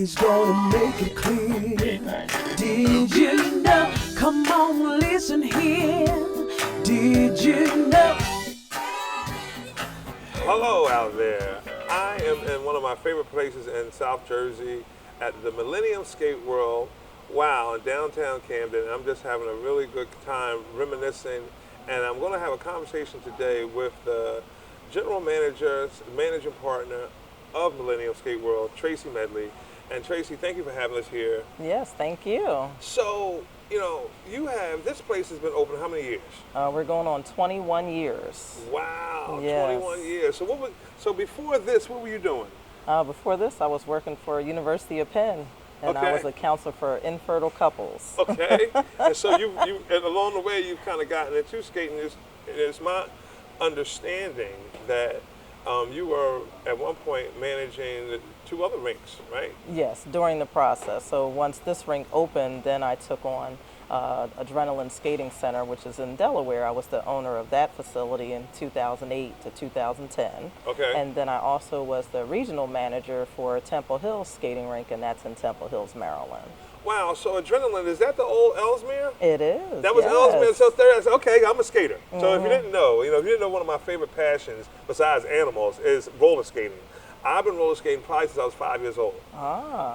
He's gonna make it clear. Did you know? Come on, listen here. Did you know? Hello out there. I am in one of my favorite places in South Jersey at the Millennium Skate World. Wow, in downtown Camden. I'm just having a really good time reminiscing, and I'm going to have a conversation today with the general manager, managing partner of Millennium Skate World, Tracy Medley. And Tracy, thank you for having us here. Yes, thank you. So, this place has been open how many years? We're going on 21 years. Wow, Yes. 21 years. So before this, what were you doing? Before this, I was working for University of Penn, and I was a counselor for infertile couples. Okay, and so and along the way, you've kind of gotten into skating. It's my understanding that you were at one point managing the 2 other rinks, right? Yes, during the process. So once this rink opened, then I took on Adrenaline Skating Center, which is in Delaware. I was the owner of that facility in 2008 to 2010. Okay. And then I also was the regional manager for Temple Hills Skating Rink, and that's in Temple Hills, Maryland. Wow, so Adrenaline, is that the old Ellesmere? It is. That was yes. Ellesmere, so there's, okay, I'm a skater. So if you didn't know, one of my favorite passions besides animals is roller skating. I've been roller skating probably since I was 5 years old.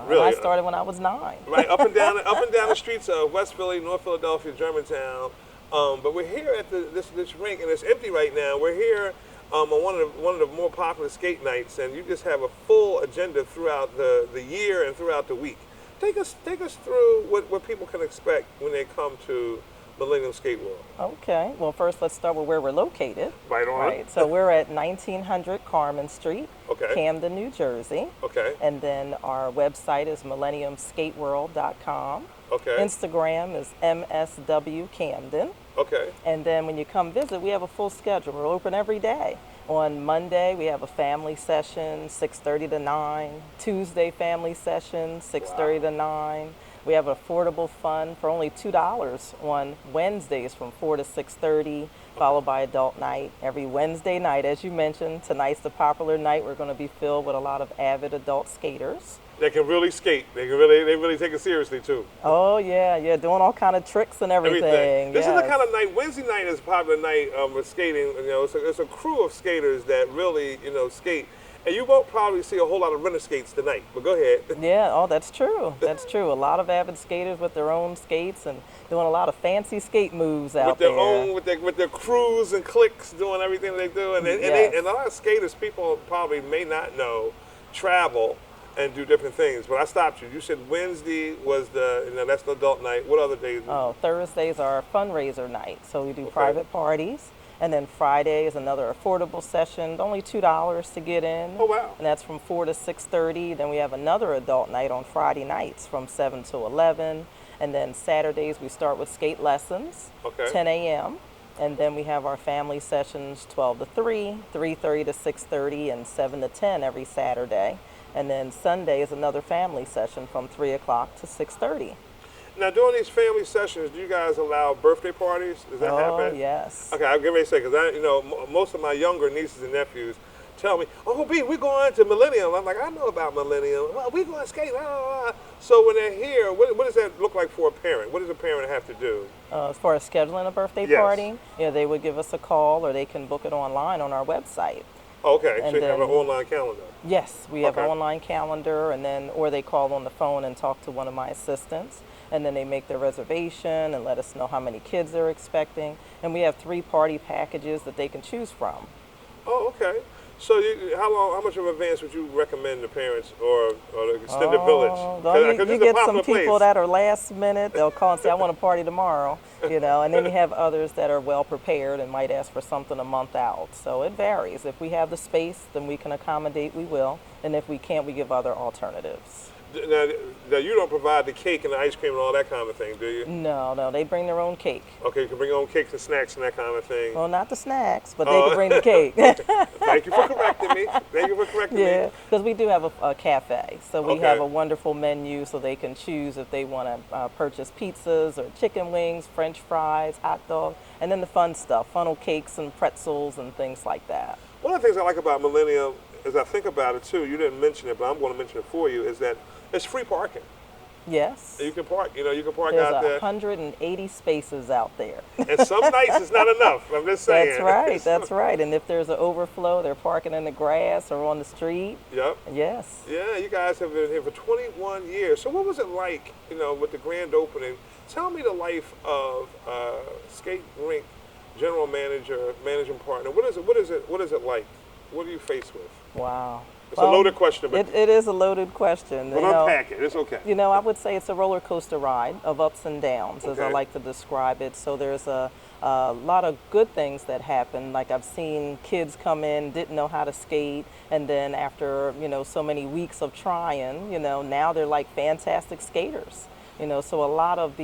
Really? I started when I was 9. Right, up and down the streets of West Philly, North Philadelphia, Germantown. But we're here at this rink, and it's empty right now. We're here on one of the more popular skate nights, and you just have a full agenda throughout the year and throughout the week. Take us through what people can expect when they come to Millennium Skate World. Okay. Well, first let's start with where we're located. Right on. Right. So we're at 1900 Carmen Street, okay, Camden, New Jersey. Okay. And then our website is millenniumskateworld.com. Okay. Instagram is MSW Camden. Okay. And then when you come visit, we have a full schedule. We're open every day. On Monday, we have a family session, 6:30 to 9. Tuesday, family session, 6:30 to 9. We have affordable fun for only $2 on Wednesdays from 4 to 6:30, followed by adult night. Every Wednesday night, as you mentioned, tonight's the popular night. We're going to be filled with a lot of avid adult skaters. They can really skate. They really take it seriously too. Oh yeah, doing all kind of tricks and everything. This is the kind of night. Wednesday night is a popular night with skating. It's a crew of skaters that really skate. And you won't probably see a whole lot of rental skates tonight, but go ahead. Yeah, that's true. That's true. A lot of avid skaters with their own skates and doing a lot of fancy skate moves out there. With their crews and cliques, doing everything they do. And a lot of skaters, people probably may not know, travel and do different things. But I stopped you. You said Wednesday was that's the adult night. What other days? Oh, Thursdays are fundraiser night. So we do private parties. And then Friday is another affordable session, only $2 to get in. Oh, wow. And that's from 4 to 6:30. Then we have another adult night on Friday nights from 7 to 11. And then Saturdays we start with skate lessons, 10 a.m. And then we have our family sessions 12 to 3, 3:30 to 6:30, and 7 to 10 every Saturday. And then Sunday is another family session from 3 o'clock to 6:30. Now, during these family sessions, do you guys allow birthday parties? Does that happen? Oh, yes. Okay, I'll get ready to say, because most of my younger nieces and nephews tell me, "Oh, B, we're going to Millennium." I'm like, I know about Millennium. Well, we're going to skate. So when they're here, what does that look like for a parent? What does a parent have to do? As far as scheduling a birthday party, they would give us a call, or they can book it online on our website. Okay, so you have an online calendar. Yes, we have an online calendar, or they call on the phone and talk to one of my assistants. And then they make their reservation and let us know how many kids they're expecting. And we have 3 party packages that they can choose from. Oh, okay. So how much of advance would you recommend the parents or the extended village? You get some people that are last minute. They'll call and say, I want a party tomorrow. And then you have others that are well prepared and might ask for something a month out. So it varies. If we have the space, then we can accommodate, we will. And if we can't, we give other alternatives. Now, you don't provide the cake and the ice cream and all that kind of thing, do you? No, they bring their own cake. Okay, you can bring your own cakes and snacks and that kind of thing. Well, not the snacks, but they can bring the cake. Thank you for correcting me. Yeah, because we do have a cafe. So we have a wonderful menu so they can choose if they want to purchase pizzas or chicken wings, French fries, hot dog, and then the fun stuff, funnel cakes and pretzels and things like that. One of the things I like about Millennium as I think about it too, you didn't mention it, but I'm going to mention it for you, is that it's free parking. Yes. You can park, you can park There's out there. 180 spaces out there. And some nights it's not enough. I'm just saying. That's right. That's right. And if there's an overflow, they're parking in the grass or on the street. Yep. Yes. Yeah, you guys have been here for 21 years. So what was it like, with the grand opening? Tell me the life of skate rink general manager, managing partner. What is it like? What are you faced with? Wow. It's a loaded question. But it is a loaded question. But unpack it. It's okay. I would say it's a roller coaster ride of ups and downs, as I Okay. like to describe it. So there's a lot of good things that happen. Like I've seen kids come in, didn't know how to skate, and then after, so many weeks of trying, now they're like fantastic skaters. So a lot of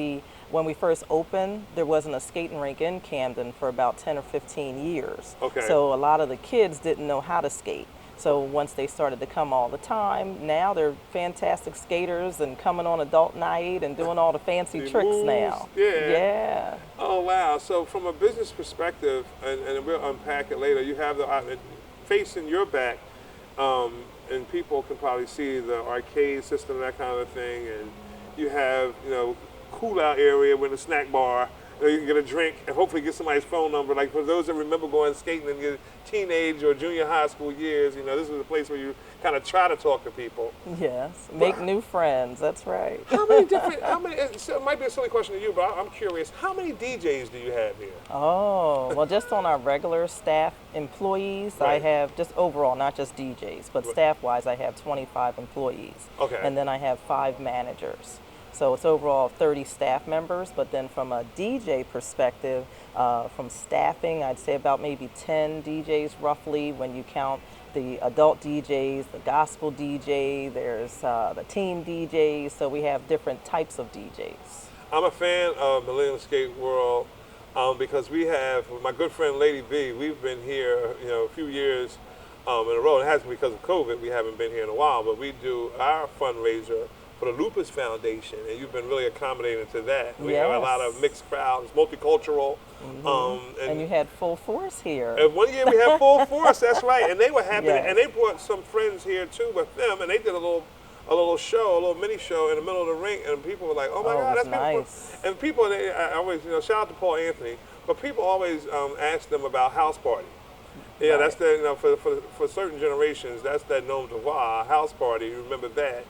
when we first opened, there wasn't a skating rink in Camden for about 10 or 15 years. Okay. So a lot of the kids didn't know how to skate. So once they started to come all the time, now they're fantastic skaters and coming on adult night and doing all the fancy The tricks moves, now. yeah. Yeah. Oh, wow. So from a business perspective, and we'll unpack it later, you have the facing your back, and people can probably see the arcade system, that kind of thing, and you have, cool out area with a snack bar. You can get a drink and hopefully get somebody's phone number. Like for those that remember going skating in your teenage or junior high school years, this is a place where you kind of try to talk to people. Yes. Make new friends. That's right. So it might be a silly question to you, but I'm curious. How many DJs do you have here? Oh, well, just on our regular staff employees, I Right. have just overall, not just DJs, but staff-wise, I have 25 employees. Okay. And then I have 5 managers. So it's overall 30 staff members, but then from a DJ perspective, from staffing, I'd say about maybe 10 DJs roughly when you count the adult DJs, the gospel DJ, there's the teen DJs, so we have different types of DJs. I'm a fan of Millennium Skate World because we have, with my good friend Lady B, we've been here, a few years in a row. It hasn't because of COVID, we haven't been here in a while, but we do our fundraiser for the Lupus Foundation, and you've been really accommodating to that. We have a lot of mixed crowds, multicultural. And you had Full Force here. And one year we had Full Force, that's right, and they were happy, Yes. and they brought some friends here too with them, and they did a little show, a little mini show in the middle of the rink, and people were like, "Oh my Oh, it God, was that's beautiful." nice. And people, I always, shout out to Paul Anthony, but people always ask them about house party. Yeah, Right. that's the for certain generations, that's that nom de voir, house party. You remember that?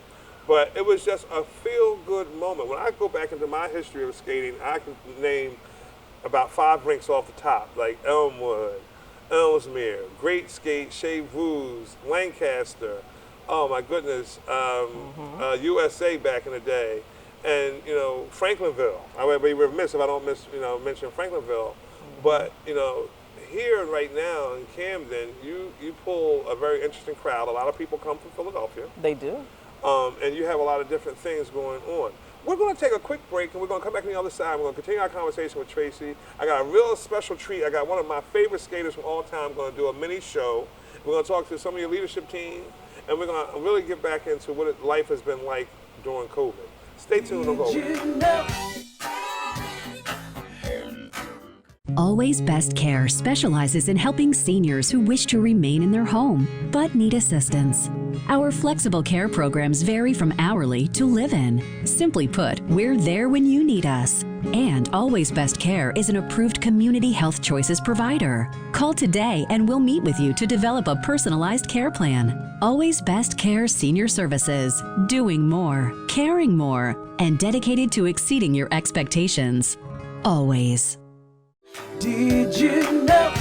But it was just a feel-good moment. When I go back into my history of skating, I can name about 5 rinks off the top, like Elmwood, Ellesmere, Great Skate, Chez Vuz, Lancaster. Oh my goodness, USA back in the day, and Franklinville. I would be remiss if I don't mention Franklinville. But here right now in Camden, you pull a very interesting crowd. A lot of people come from Philadelphia. They do. And you have a lot of different things going on. We're going to take a quick break, and we're going to come back on the other side. We're going to continue our conversation with Tracy. I got a real special treat. I got one of my favorite skaters from all time going to do a mini show. We're going to talk to some of your leadership team, and we're going to really get back into what life has been like during COVID. Stay tuned. Don't go away. Always Best Care specializes in helping seniors who wish to remain in their home but need assistance. Our flexible care programs vary from hourly to live-in. Simply put, we're there when you need us. And Always Best Care is an approved Community Health Choices provider. Call today and we'll meet with you to develop a personalized care plan. Always Best Care Senior Services, doing more, caring more, and dedicated to exceeding your expectations. Always. Did you know?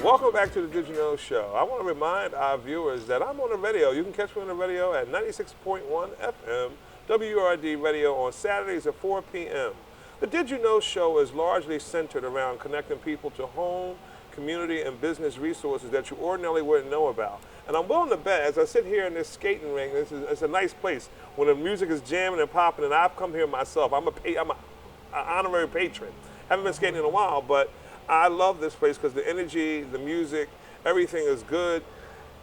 Welcome back to the Did You Know Show. I want to remind our viewers that I'm on the radio. You can catch me on the radio at 96.1 FM, WRD Radio on Saturdays at 4 p.m. The Did You Know Show is largely centered around connecting people to home, community, and business resources that you ordinarily wouldn't know about. And I'm willing to bet, as I sit here in this skating ring, it's a nice place when the music is jamming and popping, and I've come here myself. I'm an honorary patron. Haven't been skating in a while, but I love this place because the energy, the music, everything is good.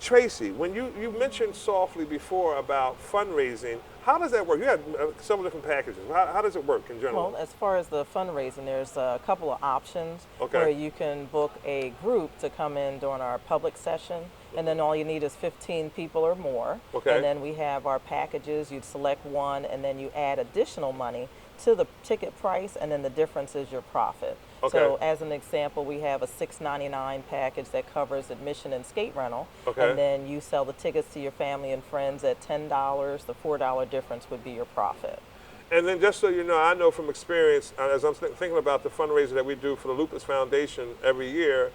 Tracy, when you mentioned softly before about fundraising, how does that work? You have several different packages. How does it work in general? Well, as far as the fundraising, there's a couple of options Okay. where you can book a group to come in during our public session, and then all you need is 15 people or more. Okay. And then we have our packages. You'd select one, and then you add additional money to the ticket price, and then the difference is your profit. Okay. So as an example, we have a $6.99 package that covers admission and skate rental. Okay. And then you sell the tickets to your family and friends at $10. The $4 difference would be your profit. And then just so you know, I know from experience, as I'm thinking about the fundraiser that we do for the Lupus Foundation every year,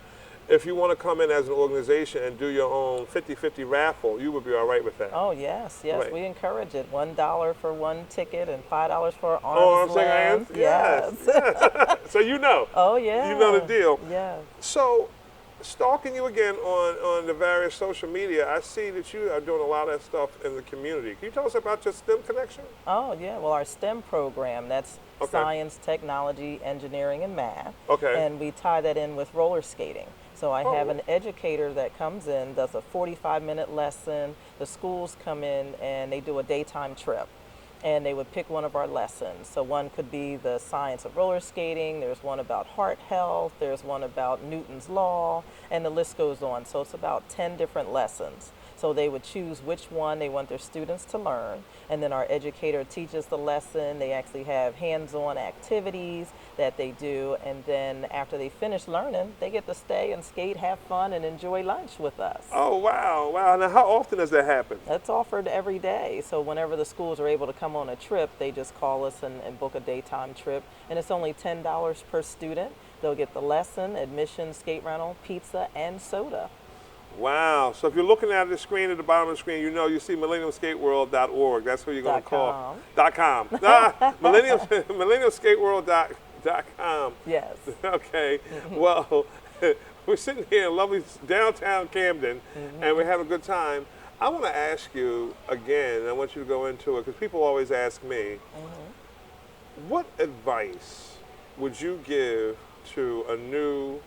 if you want to come in as an organization and do your own 50-50 raffle, you would be all right with that. Oh, yes, yes, Right. we encourage it. $1 for one ticket and $5 for arm's Arms and length. hands? Yes. So you know. Oh, yeah. You know the deal. Yeah. So, stalking you again on the various social media, I see that you are doing a lot of stuff in the community. Can you tell us about your STEM connection? Oh, yeah. Well, our STEM program, that's Okay. science, technology, engineering, and math. Okay. And we tie that in with roller skating. So I have Oh. an educator that comes in, does a 45-minute lesson. The schools come in and they do a daytime trip. And they would pick one of our lessons. So one could be the science of roller skating, there's one about heart health, there's one about Newton's law, and the list goes on. So it's about 10 different lessons. So they would choose which one they want their students to learn, and then our educator teaches the lesson. They actually have hands-on activities that they do, and then after they finish learning, they get to stay and skate, have fun, and enjoy lunch with us. Oh, wow, wow. Now, how often does that happen? That's offered every day. So whenever the schools are able to come on a trip, they just call us and book a daytime trip. And it's only $10 per student. They'll get the lesson, admission, skate rental, pizza, and soda. Wow. So if you're looking at the screen at the bottom of the screen, you know you see millenniumskateworld.org. That's who you're going to call. .com. Millenniumskateworld.com. Yes. Okay. Well, we're sitting here in lovely downtown Camden, and we're having a good time. I want to ask you again, I want you to go into it, because people always ask me, what advice would you give to a new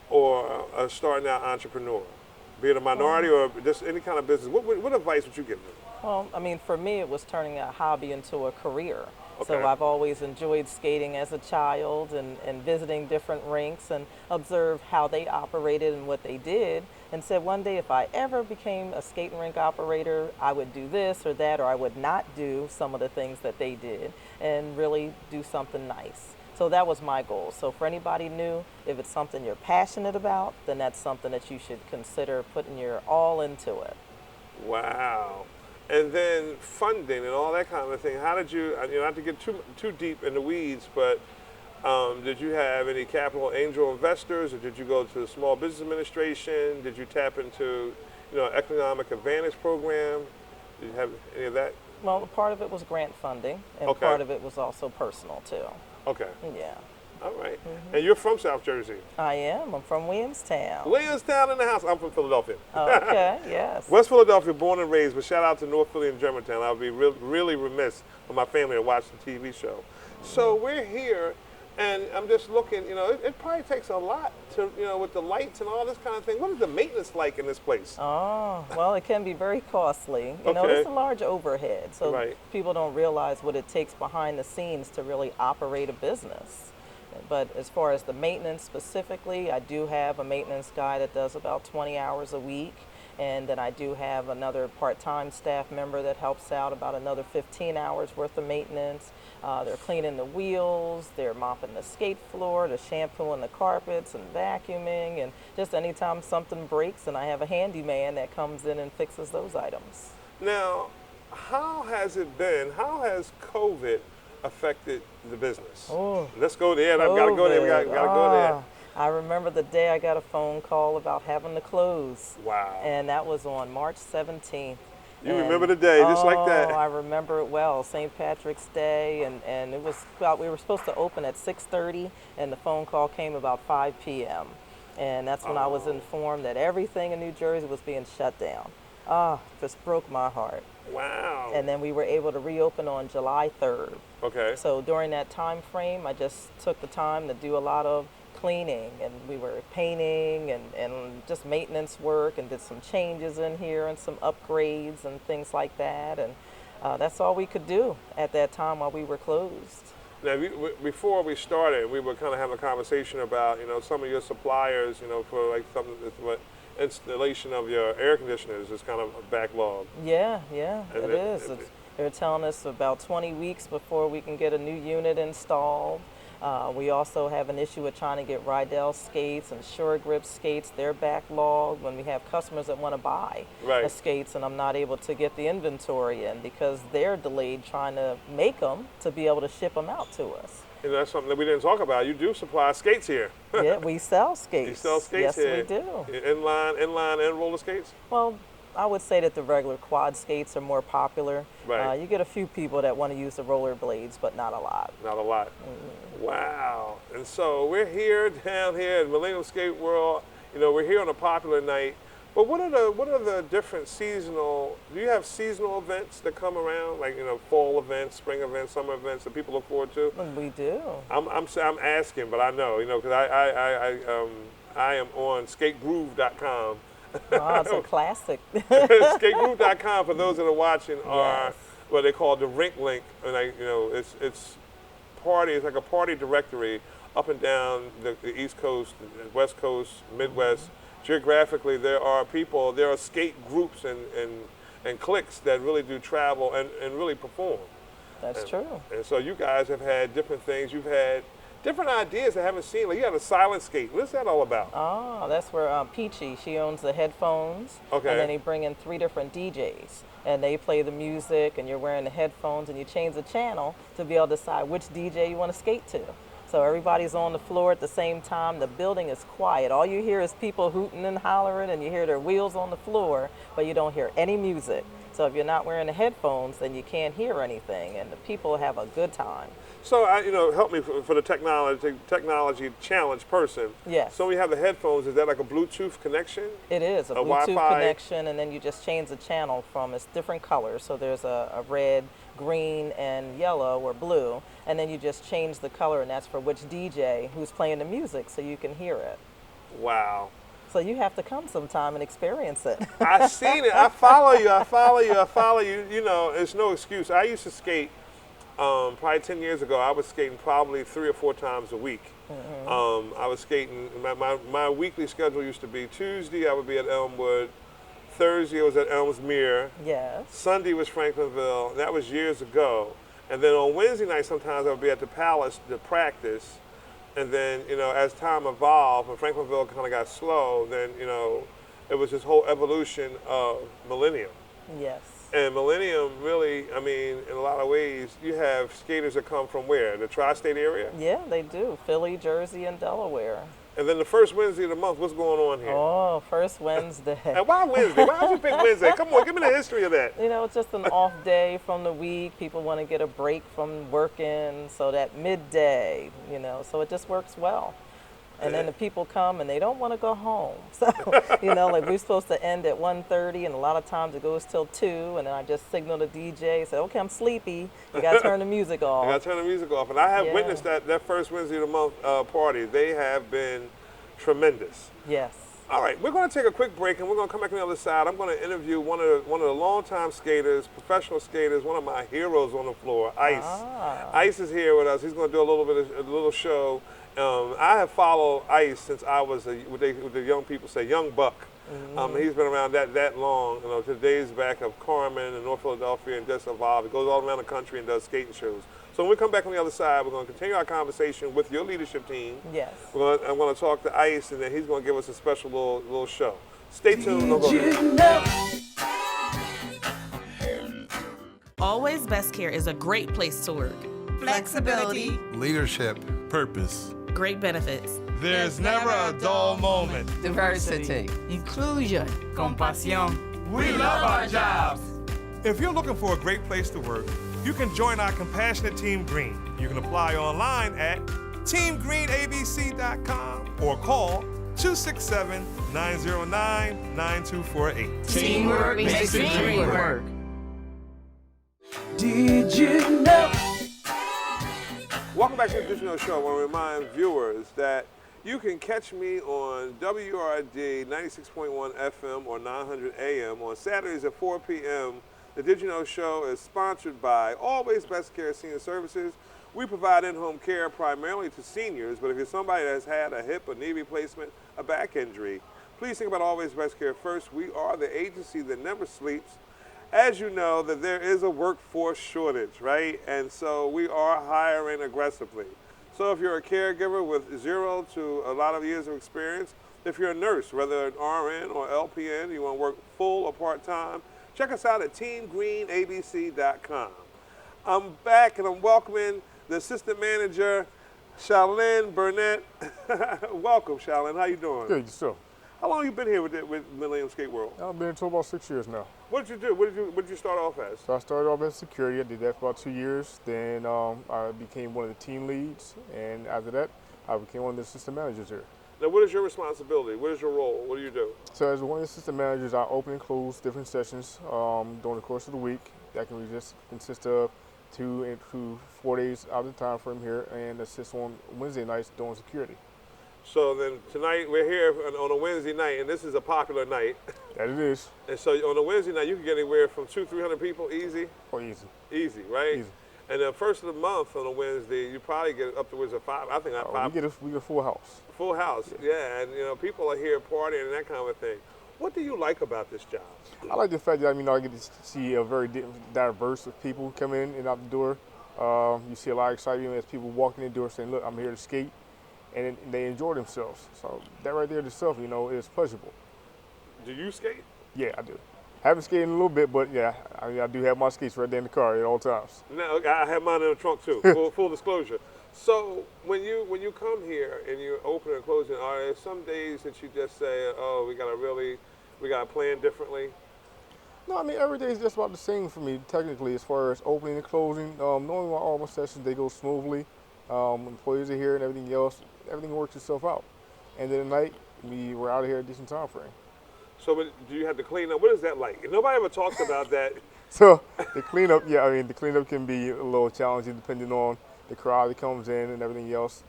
or a starting out entrepreneur, be it a minority or just any kind of business? What advice would you give them? Well, I mean, for me, it was turning a hobby into a career. Okay. So I've always enjoyed skating as a child and visiting different rinks and observed how they operated and what they did, and said one day if I ever became a skating rink operator, I would do this or that, or I would not do some of the things that they did and really do something nice. So that was my goal. So for anybody new, if it's something you're passionate about, then that's something that you should consider putting your all into it. Wow. And then funding and all that kind of thing. How did you, not to get too deep in the weeds, but did you have any capital angel investors, or did you go to the Small Business Administration? Did you tap into, Economic Advantage Program? Did you have any of that? Well, part of it was grant funding, and Okay. part of it was also personal too. Okay. Yeah. All right. And you're from South Jersey. I am. I'm from Williamstown. Williamstown in the house. I'm from Philadelphia. Okay, yes. West Philadelphia, born and raised, but shout out to North Philly and Germantown. I would be really remiss for my family to watch the TV show. So we're here, and I'm just looking, it probably takes a lot to, with the lights and all this kind of thing. What is the maintenance like in this place? Oh, well, it can be very costly. You know, Okay. it's a large overhead, so Right. people don't realize what it takes behind the scenes to really operate a business. But as far as the maintenance specifically, I do have a maintenance guy that does about 20 hours a week. And then I do have another part-time staff member that helps out about another 15 hours worth of maintenance. They're cleaning the wheels, they're mopping the skate floor, they're shampooing the carpets and vacuuming, and just anytime something breaks, and I have a handyman that comes in and fixes those items. Now, how has it been? How has COVID affected the business? Oh, Let's go there. I've got to go there. We got to go there. Ah, I remember the day I got a phone call about having to close. Wow. And that was on March 17th. You remember the day, just like that. Oh, I remember it well. St. Patrick's Day, and it was about, we were supposed to open at 6:30, and the phone call came about 5 p.m. And that's when I was informed that everything in New Jersey was being shut down. Ah, just broke my heart. Wow. And then we were able to reopen on July 3rd. Okay. So during that time frame, I just took the time to do a lot of cleaning, and we were painting and just maintenance work, and did some changes in here and some upgrades and things like that. And that's all we could do at that time while we were closed. Now, before we started, we were kind of having a conversation about, some of your suppliers, for like something that's what installation of your air conditioners is kind of a backlog. Yeah, And it is. They're telling us about 20 weeks before we can get a new unit installed. We also have an issue with trying to get Rydell skates and Sure Grip skates. They're backlogged when we have customers that want to buy the skates, and I'm not able to get the inventory in because they're delayed trying to make them to be able to ship them out to us. And that's something that we didn't talk about. You do supply skates here. Yeah, we sell skates. You sell skates here? Yes, we do. Inline, and roller skates? Well, I would say that the regular quad skates are more popular. Right. You get a few people that want to use the roller blades, but not a lot. Not a lot. Wow. And so we're here down here at Millennium Skate World. We're here on a popular night. But what are the different seasonal? Do you have seasonal events that come around, like fall events, spring events, summer events that people look forward to? We do. I'm asking, but I know, because I am on skategroove.com. Wow, it's a classic. Skategroove.com, for those that are watching, are what they call the rink link, and it's like a party directory up and down the East Coast, West Coast, Midwest. Geographically, there are skate groups and cliques that really do travel and really perform. That's true. And so you guys have had different things. You've had different ideas I haven't seen. Like you had a silent skate. What's that all about? Oh, that's where Peachy, she owns the headphones. Okay. And then they bring in 3 different DJs. And they play the music, and you're wearing the headphones, and you change the channel to be able to decide which DJ you want to skate to. So everybody's on the floor at the same time. The building is quiet. All you hear is people hooting and hollering, and you hear their wheels on the floor, but you don't hear any music. So if you're not wearing the headphones, then you can't hear anything, and the people have a good time. So, help me for the technology challenged person. Yes. So we have the headphones. Is that like a Bluetooth connection? It is, a Bluetooth Wi-Fi connection, and then you just change the channel from, it's different colors. So there's a red, green, and yellow or blue, and then you just change the color, and that's for which DJ who's playing the music so you can hear it. Wow. So you have to come sometime and experience it. I've seen it. I follow you. It's no excuse. I used to skate probably 10 years ago. I was skating probably 3 or 4 times a week. I was skating, my weekly schedule used to be Tuesday I would be at Elmwood, Thursday I was at Elmsmere, Yes. Sunday was Franklinville, and that was years ago. And then on Wednesday night sometimes I would be at the Palace to practice. And then, as time evolved, when Franklinville kind of got slow, then, it was this whole evolution of Millennium. Yes. And Millennium really, in a lot of ways, you have skaters that come from where? The tri-state area? Yeah, they do. Philly, Jersey, and Delaware. And then the first Wednesday of the month, what's going on here? Oh, first Wednesday. And why Wednesday? Why did you pick Wednesday? Come on, give me the history of that. It's just an off day from the week. People want to get a break from working, so that midday, so it just works well. And then the people come and they don't want to go home. So, like we're supposed to end at 1:30, and a lot of times it goes till 2, and then I just signal the DJ, say, okay, I'm sleepy. You got to turn the music off. You got to turn the music off. And I have witnessed that first Wednesday of the month party. They have been tremendous. Yes. All right, we're going to take a quick break, and we're going to come back on the other side. I'm going to interview one of the longtime skaters, professional skaters, one of my heroes on the floor, Ice. Ice is here with us. He's going to do a little show. I have followed Ice since I was what the young people say, young buck. He's been around that long, to the days back of Carmen and North Philadelphia, and just evolved. He goes all around the country and does skating shows. So when we come back on the other side, we're going to continue our conversation with your leadership team. Yes. I'm going to talk to Ice, and then he's going to give us a special little show. Stay tuned. Don't go there. Always Best Care is a great place to work. Flexibility, leadership, purpose, great benefits. There's never a dull moment. diversity, inclusion, compasión. We love our jobs. If you're looking for a great place to work, you can join our compassionate Team Green. You can apply online at teamgreenabc.com or call 267-909-9248. Teamwork makes the dream work. Did you know? Welcome back to the Digital Show. I want to remind viewers that You can catch me on WRD 96.1 FM or 900 AM on Saturdays at 4 p.m. The Did You Know Show is sponsored by Always Best Care Senior Services. We provide in-home care primarily to seniors, but if you're somebody that's had a hip, a knee replacement, a back injury, please think about Always Best Care first. We are the agency that never sleeps. As you know, that there is a workforce shortage, right? And so we are hiring aggressively. So if you're a caregiver with 0 to a lot of years of experience, if you're a nurse, whether an RN or LPN, you want to work full or part-time, check us out at teamgreenabc.com. I'm back and I'm welcoming the assistant manager, Charlene Burnett. Welcome, Charlene. How you doing? Good, yourself. How long have you been here with Millennium Skate World? I've been here for about 6 years now. What did you do? What did you start off as? So I started off as security. I did that for about 2 years. Then I became one of the team leads, and after that, I became one of the assistant managers here. Now, what is your responsibility? What is your role? What do you do? So as one of the assistant managers, I open and close different sessions during the course of the week. That can just consist of 2 to 4 days out of the time frame here, and assist on Wednesday nights doing security. So then tonight we're here on a Wednesday night, and this is a popular night. That it is. And so on a Wednesday night, you can get anywhere from 200-300 people easy. Oh, easy. Easy, right? Easy. And the first of the month on a Wednesday, you probably get upwards of 5. I think five. We get a full house. Full house, yeah. And people are here partying and that kind of thing. What do you like about this job? I like the fact that I get to see a very diverse of people come in and out the door. You see a lot of excitement as people walking in the door saying, "Look, I'm here to skate," and they enjoy themselves. So that right there itself, is pleasurable. Do you skate? Yeah, I do. Haven't skated in a little bit, but yeah, I do have my skates right there in the car at all times. No, I have mine in the trunk too. Full disclosure. So when you come here and you open and close it, are there some days that you just say, "Oh, we gotta plan differently"? No, every day is just about the same for me, technically, as far as opening and closing. Normally, all my sessions, they go smoothly. Employees are here and everything else. Everything works itself out. And then at night, we're out of here at a decent time frame. So do you have to clean up? What is that like? Nobody ever talks about that. So the cleanup, the cleanup can be a little challenging depending on the crowd that comes in and everything else.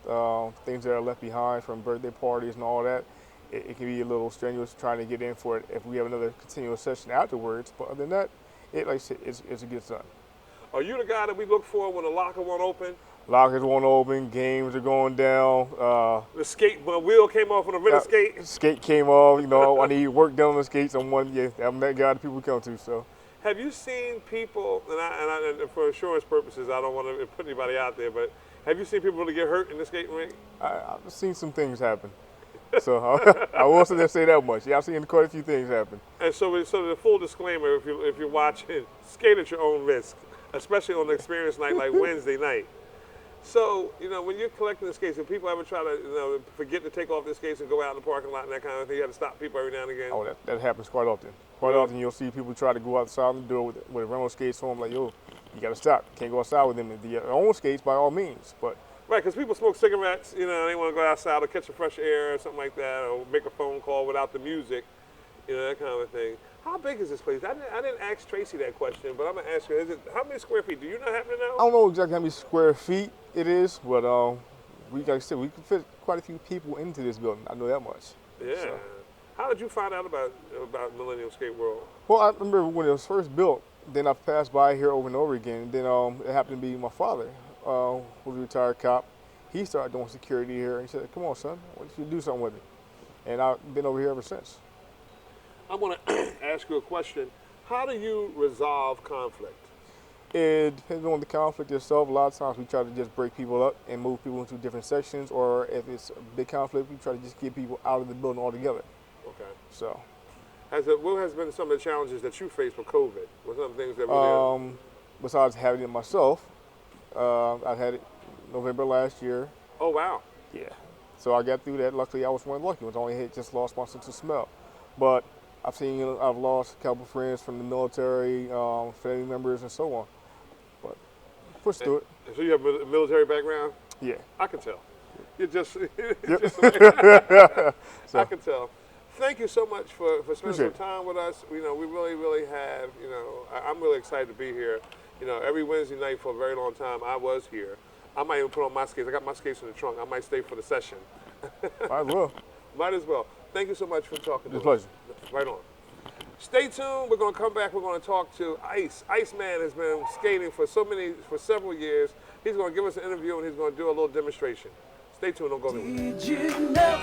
Things that are left behind from birthday parties and all that. It can be a little strenuous trying to get in for it if we have another continuous session afterwards. But other than that, like I said, it's a good time. Are you the guy that we look for when the locker won't open? Lockers won't open, games are going down. The skate wheel came off on a rental skate? Skate came off, I need work done on the skates. I'm that guy that people come to, so. Have you seen people, and for insurance purposes, I don't want to put anybody out there, but have you seen people really get hurt in the skating rink? I've seen some things happen. So I will just say that much. Yeah, I've seen quite a few things happen. And so the full disclaimer, if you're watching, skate at your own risk, especially on an experience night like Wednesday night. So, when you're collecting the skates, if people ever try to, forget to take off their skates and go out in the parking lot and that kind of thing, you have to stop people every now and again? Oh, that happens quite often. Quite often you'll see people try to go outside the door with rental skates on, like, yo, you got to stop. Can't go outside with them. Their own skates by all means, but. Right, because people smoke cigarettes, they want to go outside or catch a fresh air or something like that, or make a phone call without the music, that kind of thing. How big is this place? I didn't ask Tracy that question, but I'm going to ask her, how many square feet? Do you know happen to know? I don't know exactly how many square feet it is, but like I said, we can fit quite a few people into this building. I know that much. Yeah. So. How did you find out about Millennium Skate World? Well, I remember when it was first built, then I passed by here over and over again, and then it happened to be my father, who was a retired cop. He started doing security here, and he said, "Come on, son, why don't you do something with it?" And I've been over here ever since. I want to ask you a question. How do you resolve conflict? It depends on the conflict itself. A lot of times we try to just break people up and move people into different sections, or if it's a big conflict, we try to just get people out of the building altogether. Okay. So. What has been some of the challenges that you faced with COVID? What some things that really besides having it myself, I had it November last year. Oh, wow. Yeah. So I got through that. Luckily, I was one of the lucky ones. I only had just lost my sense of smell. But I've lost a couple of friends from the military, family members, and so on. But push through it. So you have a military background? Yeah. I can tell. You're just, Yep. I can tell. Thank you so much for spending some Appreciate time with us. We really, really have, I'm really excited to be here. Every Wednesday night for a very long time, I was here. I might even put on my skates. I got my skates in the trunk. I might stay for the session. Might as well. Might as well. Thank you so much for talking to It's a us. pleasure. Right on. Stay tuned. We're going to come back. We're going to talk to Ice. Iceman has been skating for several years. He's going to give us an interview and he's going to do a little demonstration. Stay tuned. Don't go anywhere. Did you know?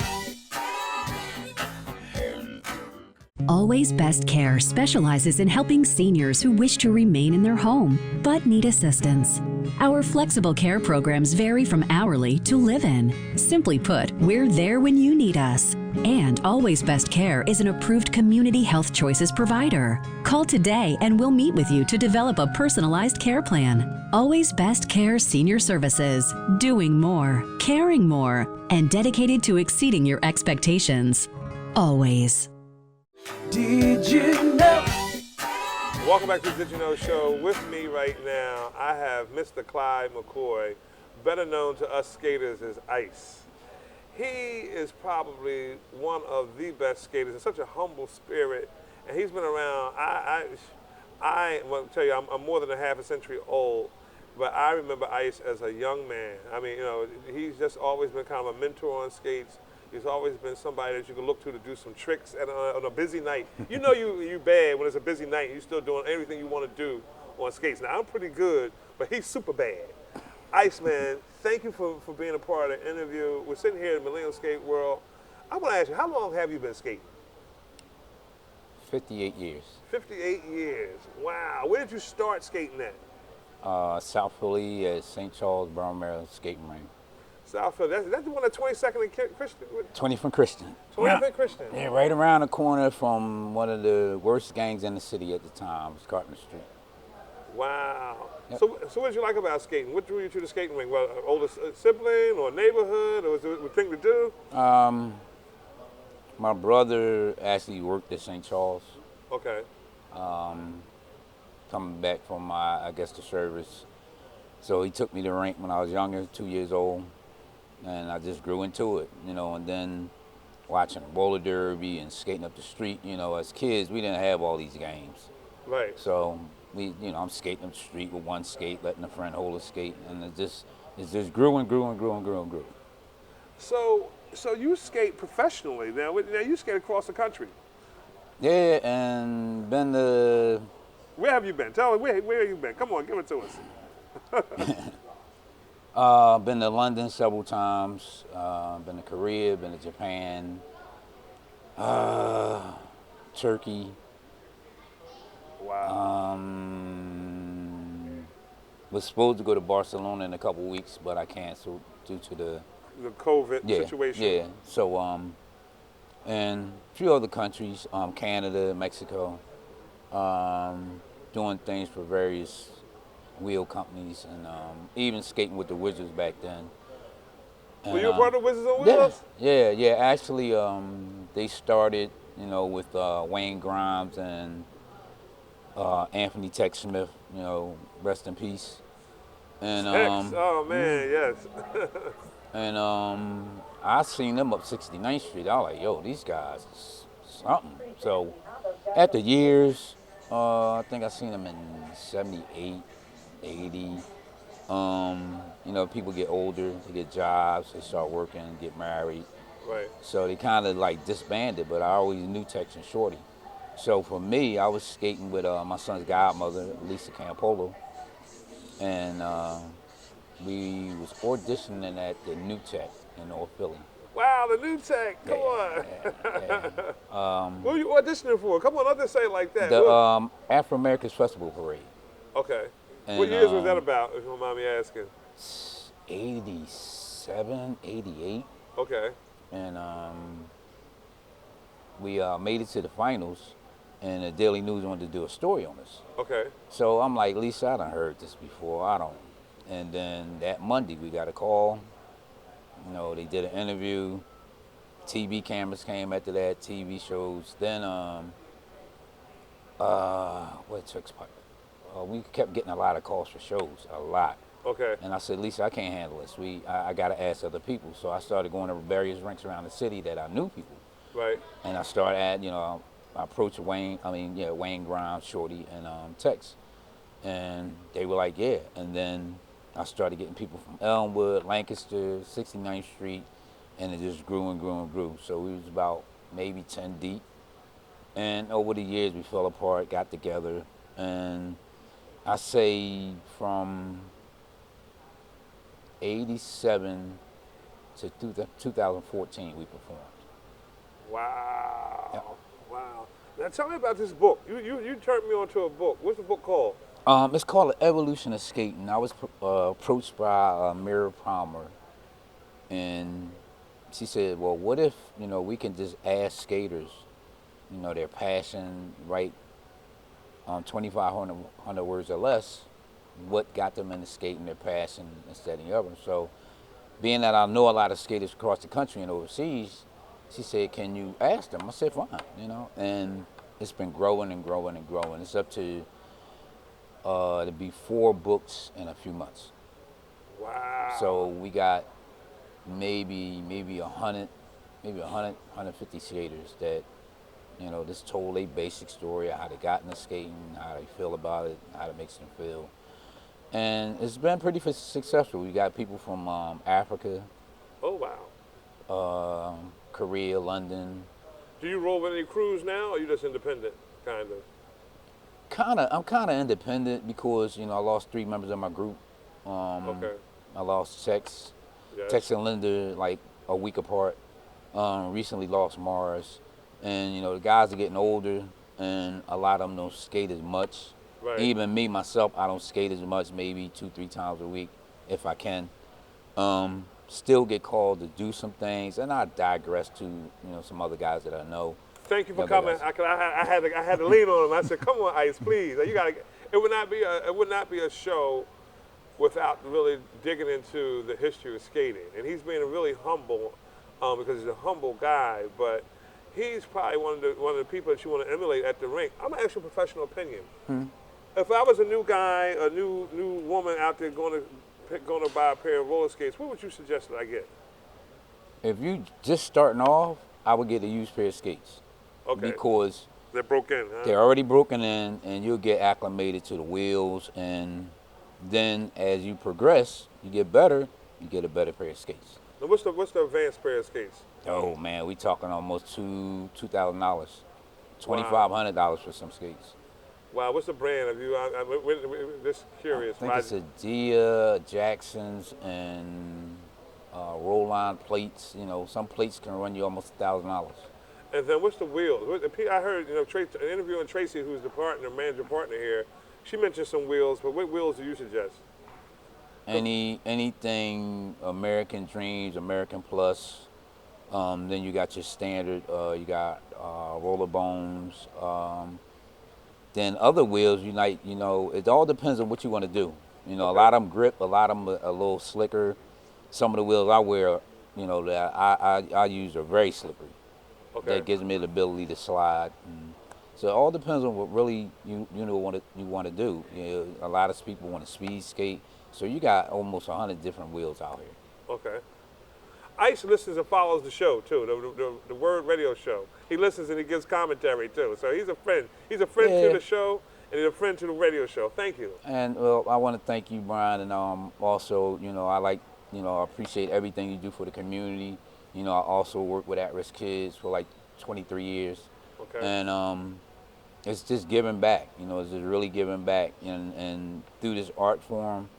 Always Best Care specializes in helping seniors who wish to remain in their home but need assistance. Our flexible care programs vary from hourly to live-in. Simply put, we're there when you need us. And Always Best Care is an approved Community Health Choices provider. Call today and we'll meet with you to develop a personalized care plan. Always Best Care Senior Services, doing more, caring more, and dedicated to exceeding your expectations. Always. Did you know? Welcome back to the Did You Know Show. With me right now, I have Mr. Clyde McCoy, better known to us skaters as Ice. He is probably one of the best skaters, in such a humble spirit, and he's been around. I want to tell you, I'm more than a half a century old, but I remember Ice as a young man. I mean, you know, he's just always been kind of a mentor on skates. He's always been somebody that you can look to do some tricks on a busy night. You know you bad when it's a busy night and you're still doing everything you want to do on skates. Now, I'm pretty good, but he's super bad. Iceman, thank you for being a part of the interview. We're sitting here in the Millennium Skate World. I want to ask you, how long have you been skating? 58 years. 58 years. Wow. Where did you start skating at? South Philly at St. Charles Brown Maryland Skating Ring. South Philly. That's the one at 22nd and Christian? 20th and Christian. 20th and Christian. Yeah, right around the corner from one of the worst gangs in the city at the time. It was Carter Street. Wow. Yep. So what did you like about skating? What drew you to the skating ring? Well, older sibling or neighborhood, or was it a thing to do? My brother actually worked at St. Charles. Okay. Coming back from the service. So he took me to the rink when I was younger, 2 years old, and I just grew into it, you know, and then watching roller derby and skating up the street, you know, as kids, we didn't have all these games. Right. So I'm skating up the street with one skate, letting a friend hold a skate, and it just grew and grew and grew and grew and grew. So you skate professionally now. Now you skate across the country. Yeah, and been to. Where have you been? Tell me where have you been? Come on, give it to us. Been to London several times. Been to Korea. Been to Japan. Turkey. Wow. Was supposed to go to Barcelona in a couple weeks, but I canceled due to the COVID situation. Yeah. So and a few other countries, Canada, Mexico, doing things for various wheel companies, and even skating with the Wizards back then. And, were you a part of Wizards on Wheels? Yeah. Actually, they started, you know, with Wayne Grimes and Anthony Tex Smith, you know, rest in peace. And Tex, oh man, yes. And I seen them up 69th Street. I was like, yo, these guys is something. So after years, I think I seen them in 78, 80. You know, people get older, they get jobs, they start working, get married. Right. So they kind of like disbanded, but I always knew Tex and Shorty. So for me, I was skating with my son's godmother, Lisa Campolo, and we was auditioning at the New Tech in North Philly. Wow, the New Tech, come on. Yeah. What were you auditioning for? Come on, don't just say it like that. The Afro-Americans Festival Parade. Okay. And, what years was that about, if you don't mind me asking? 87, 88. Okay. And we made it to the finals, and the Daily News wanted to do a story on us. Okay. So I'm like, Lisa, I done heard this before, I don't. And then that Monday we got a call. You know, they did an interview. TV cameras came after that, TV shows. Then, what took place? We kept getting a lot of calls for shows, a lot. Okay. And I said, Lisa, I can't handle this. I got to ask other people. So I started going to various rinks around the city that I knew people. Right. And I started I approached Wayne Grimes, Shorty, and Tex. And they were like, yeah. And then I started getting people from Elmwood, Lancaster, 69th Street, and it just grew and grew and grew. So we was about maybe 10 deep. And over the years, we fell apart, got together, and I say from 87 to 2014, we performed. Wow. Yep. Wow. Now tell me about this book. You turned me onto a book. What's the book called? It's called The Evolution of Skating. I was approached by Mira Palmer, and she said, well, what if, we can just ask skaters, their passion, write 2,500 words or less, what got them into skating, their passion, and setting up. And so, being that I know a lot of skaters across the country and overseas, she said, can you ask them? I said, fine, and it's been growing and growing and growing. It's up to be 4 books in a few months. Wow. So we got maybe 100, 150 skaters that, just told a basic story of how they got into skating, how they feel about it, how it makes them feel. And it's been pretty successful. We got people from Africa. Oh, wow. Korea, London. Do you roll with any crews now, or are you just independent, kind of? I'm kind of independent because, I lost 3 members of my group. Okay. I lost Tex. Yes. Tex and Linda, like a week apart. Recently lost Mars. And, the guys are getting older, and a lot of them don't skate as much. Right. Even me, myself, I don't skate as much, maybe 2-3 times a week, if I can. Still get called to do some things, and I digress to, some other guys that I know. Thank you for coming. I had to lean on him. I said, "Come on, Ice, please. You gotta." It would not be a show without really digging into the history of skating. And he's being really humble because he's a humble guy. But he's probably one of the people that you want to emulate at the rink. I'm gonna ask you a professional opinion. If I was a new guy, a new woman out there going to buy a pair of roller skates, what would you suggest that I get? If you just starting off, I would get a used pair of skates. Okay. Because they're broken, huh? They're already broken in, and you'll get acclimated to the wheels, and then as you progress, you get better, you get a better pair of skates. Now what's the advanced pair of skates? Oh man, we talking almost $2,000, $2,500 for some skates. Wow, what's the brand of you? I'm just curious. I think it's a Dia, Jacksons, and roll-on plates. Some plates can run you almost $1,000. And then what's the wheels? I heard, interviewing Tracy, who's the manager partner here, she mentioned some wheels, but what wheels do you suggest? Anything American Dreams, American Plus. Then you got your standard, you got roller bones. Then other wheels, it all depends on what you want to do. A lot of them grip, a lot of them a little slicker. Some of the wheels I wear, that I use are very slippery. Okay. That gives me the ability to slide. So it all depends on what really you want to do. A lot of people want to speed skate, so you got almost 100 different wheels out here. Okay. Ice listens and follows the show too, the Word Radio show. He listens and he gives commentary too. So he's a friend. He's a friend to the show, and he's a friend to the radio show. Thank you. And well, I want to thank you, Brian, and also, I appreciate everything you do for the community. I also work with at-risk kids for like 23 years. Okay. And it's just giving back. It's just really giving back, and through this art form,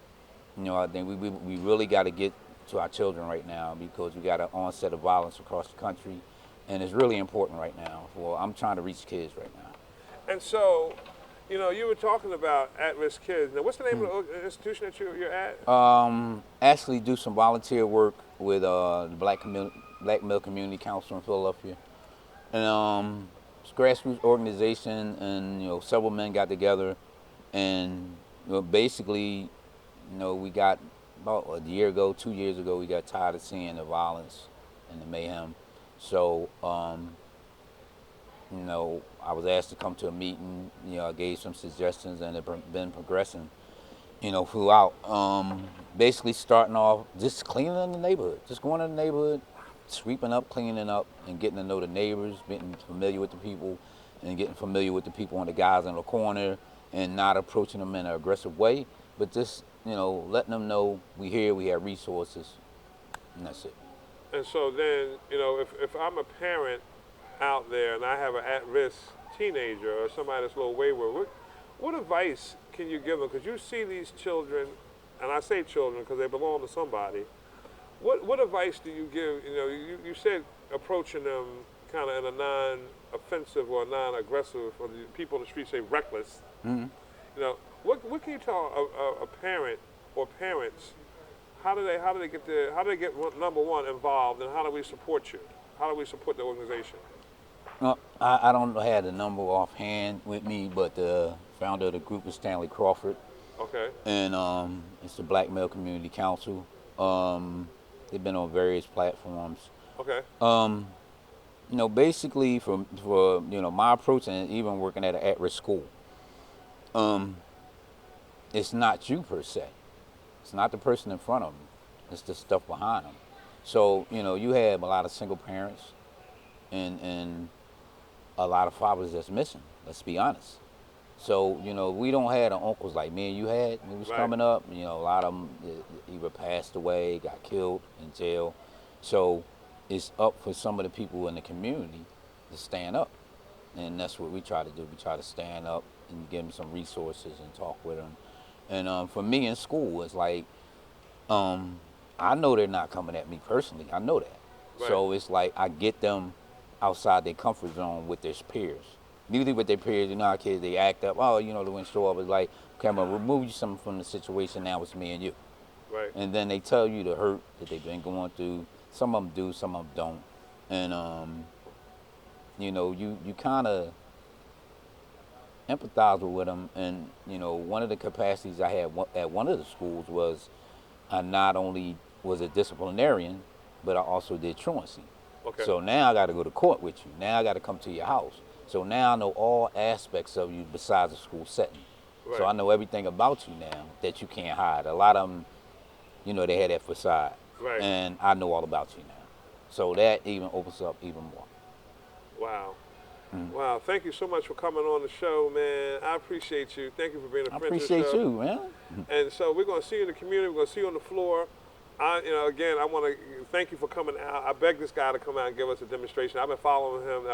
I think we really got to get to our children right now, because we got an onset of violence across the country, and it's really important right now. I'm trying to reach kids right now. And so, you were talking about at-risk kids. Now, what's the name of the institution that you're at? Actually do some volunteer work with the Black Male Community Council in Philadelphia. And it's a grassroots organization, and several men got together, and basically, we got about a year ago, 2 years ago, we got tired of seeing the violence and the mayhem. So, I was asked to come to a meeting. I gave some suggestions, and it's been progressing, throughout. Basically starting off just cleaning in the neighborhood, just going in the neighborhood, sweeping up, cleaning up, and getting to know the neighbors, getting familiar with the people, and getting familiar with the people and the guys in the corner, and not approaching them in an aggressive way, but just letting them know we here, we have resources, and that's it. And so then, you know, if I'm a parent out there and I have an at-risk teenager or somebody that's a little wayward, what advice can you give them? Because you see these children, and I say children because they belong to somebody. What advice do you give? You know, you said approaching them kind of in a non-offensive or non-aggressive, or the people in the street say reckless. Mm-hmm. You know, what can you tell a parent or parents? How do they get number one involved, and how do we support you? How do we support the organization? Well, I don't have the number offhand with me, but the founder of the group is Stanley Crawford. Okay. And it's the Black Male Community Council. They've been on various platforms. Okay. You know, basically for you know, my approach, and even working at an at-risk school, it's not you per se. It's not the person in front of them. It's the stuff behind them. So, you know, you have a lot of single parents and a lot of fathers that's missing, let's be honest. So, you know, we don't have the uncles like me and you had when we was coming up. You know, a lot of them either passed away, got killed in jail. So it's up for some of the people in the community to stand up. And that's what we try to do. We try to stand up and give them some resources and talk with them. And for me in school, it's like, I know they're not coming at me personally. I know that. Right. So it's like I get them outside their comfort zone with their peers. Usually with their peers, you know how kids, they act up, oh, you know, they wouldn't show up. It's like, okay, I'm going to remove you something from the situation, now it's me and you. Right. And then they tell you the hurt that they've been going through. Some of them do, some of them don't. And, you know, you kind of empathize with them. And, you know, one of the capacities I had at one of the schools was I not only was a disciplinarian, but I also did truancy. Okay. So now I got to go to court with you. Now I got to come to your house. So now I know all aspects of you besides the school setting. Right. So I know everything about you now that you can't hide. A lot of them, you know, they had that facade. Right. And I know all about you now. So that even opens up even more. Wow. Wow, thank you so much for coming on the show, man. I appreciate you. Thank you for being a friend to the show. I appreciate you, man. And so we're going to see you in the community. We're going to see you on the floor. Again, I want to thank you for coming out. I begged this guy to come out and give us a demonstration. I've been following him.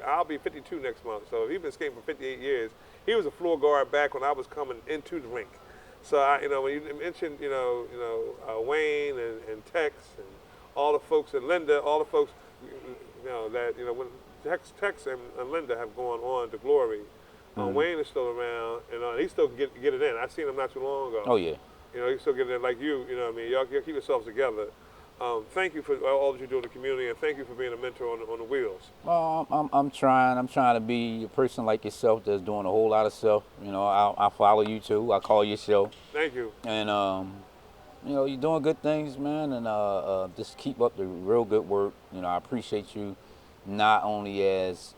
I'll be 52 next month. So if he's been skating for 58 years, he was a floor guard back when I was coming into the rink. So when you mentioned, Wayne and Tex and all the folks and Linda, all the folks, when Tex and Linda have gone on to glory. Wayne is still around, and he still can get it in. I seen him not too long ago. Oh, yeah. You know, he still get it in like you know what I mean? Y'all keep yourselves together. Thank you for all that you do in the community, and thank you for being a mentor on the wheels. Well, I'm trying to be a person like yourself that's doing a whole lot of stuff. You know, I follow you too. I call your show. Thank you. And, you're doing good things, man, and just keep up the real good work. You know, I appreciate you not only as,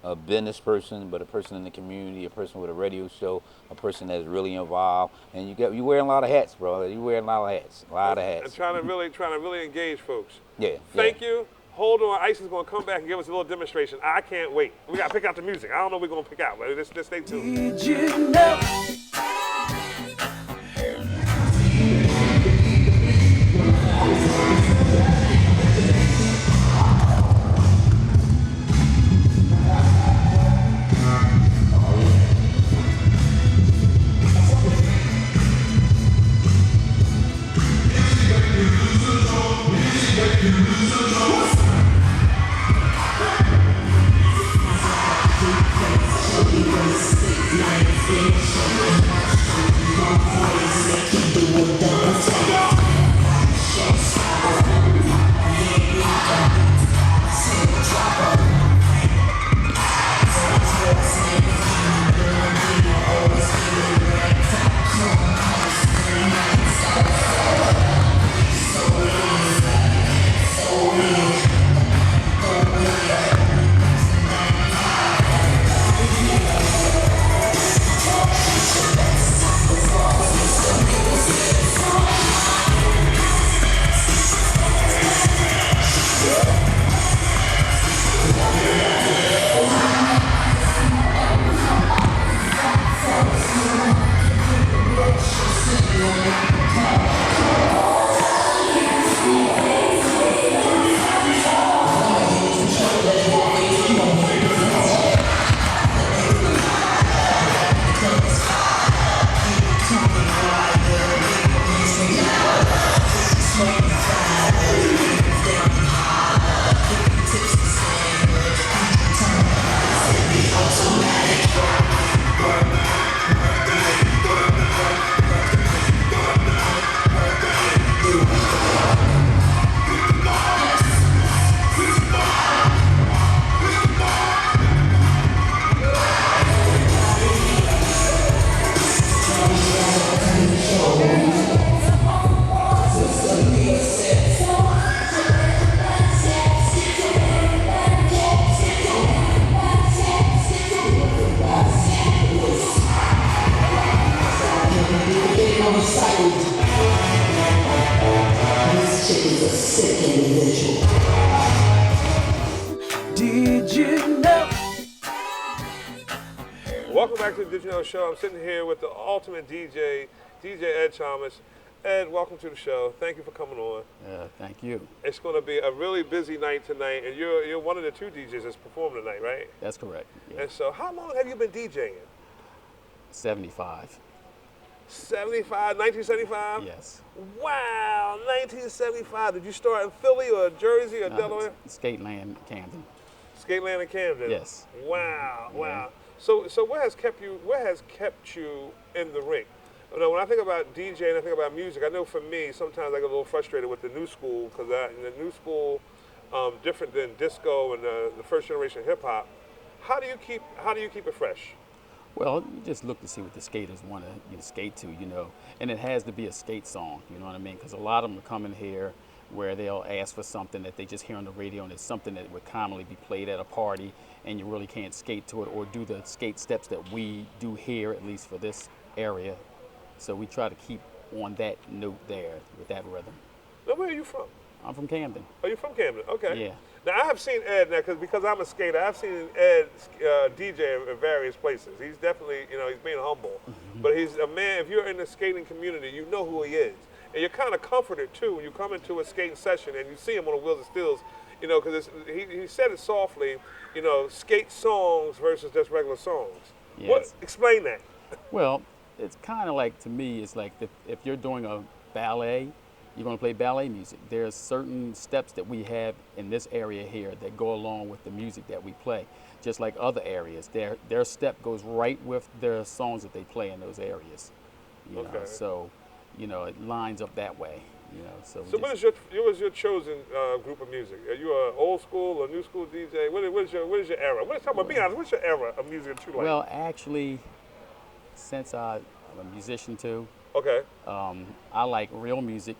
a business person, but a person in the community, a person with a radio show, a person that's really involved. And you wearing a lot of hats, bro. You wearing a lot of hats, And trying to really engage folks. Yeah. Thank you. Hold on, Ice is going to come back and give us a little demonstration. I can't wait. We got to pick out the music. I don't know what we're going to pick out, but let's stay tuned. Did you know? Song. Welcome back to the Did You Know Show. I'm sitting here with the ultimate DJ, DJ Ed Chalmers. Ed, welcome to the show. Thank you for coming on. Thank you. It's going to be a really busy night tonight, and you're one of the 2 DJs that's performing tonight, right? That's correct. Yeah. And so, how long have you been DJing? 75. 75, 1975? Yes. Wow, 1975. Did you start in Philly or Jersey or Delaware? Skateland, Camden. Skateland and Camden. Yes. Wow, Yeah. wow. So what has kept you in the ring? You know, when I think about DJing, I think about music. I know for me, sometimes I get a little frustrated with the new school because the new school, different than disco and the first generation hip hop. How do you keep it fresh? Well, you just look to see what the skaters want to skate to, and it has to be a skate song, you know what I mean? Because a lot of them are coming here where they'll ask for something that they just hear on the radio, and it's something that would commonly be played at a party, and you really can't skate to it or do the skate steps that we do here, at least for this area. So we try to keep on that note there with that rhythm. Now, where are you from? I'm from Camden. Oh, you're from Camden? Okay. Yeah. Now, I have seen Ed now because I'm a skater. I've seen Ed DJ in various places. He's definitely, he's being humble. But he's a man, if you're in the skating community, you know who he is. And you're kind of comforted, too, when you come into a skating session and you see him on the Wheels of Steels, because he said it softly, skate songs versus just regular songs. Yes. Explain that. Well, it's kind of like, to me, it's like if you're doing a ballet, you're going to play ballet music. There's certain steps that we have in this area here that go along with the music that we play. Just like other areas, their step goes right with their songs that they play in those areas. You know, so, it lines up that way. So what is your chosen group of music? Are you an old school or new school DJ? What is your era? Be honest, what's your era of music that you like? Well, actually, since I'm a musician too, I like real music